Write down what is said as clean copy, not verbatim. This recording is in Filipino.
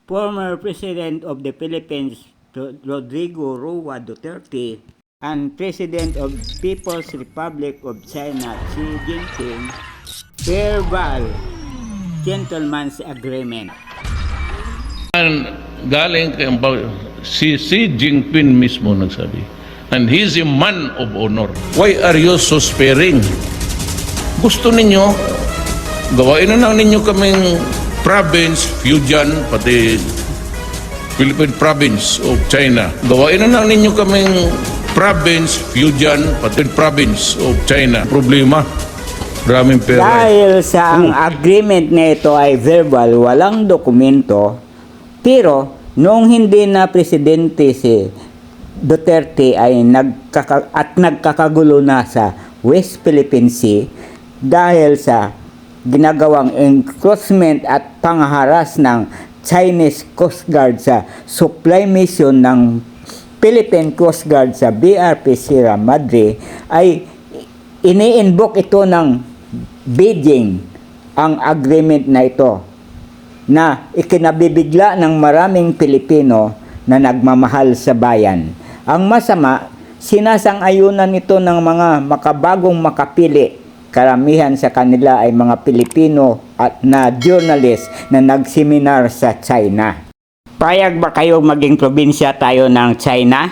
former President of the Philippines, Rodrigo Roa Duterte, and President of People's Republic of China, Xi Jinping, verbal gentleman's agreement. Galing kay si Xi Jinping mismo nagsabi, and he's a man of honor. Why are you so sparing? Gusto ninyo, gawain na lang ninyo kaming province, Fujian, pati Philippine province of China. Gawain na lang ninyo kaming province, Fujian, pati province of China. Problema, maraming pera. Dahil sa ang agreement na ito ay verbal, walang dokumento, pero noong hindi na presidente si Duterte ay nagkakagulo na sa West Philippine Sea dahil sa ginagawang encroachment at pangharas ng Chinese Coast Guard sa supply mission ng Philippine Coast Guard sa BRP Sierra Madre, ay ini-invoke ito ng Beijing ang agreement na ito na ikinabibigla ng maraming Pilipino na nagmamahal sa bayan. Ang masama, sinasang-ayunan nito ng mga makabagong makapili. Karamihan sa kanila ay mga Pilipino at na journalist na nagseminar sa China. Payag ba kayo maging probinsya tayo ng China?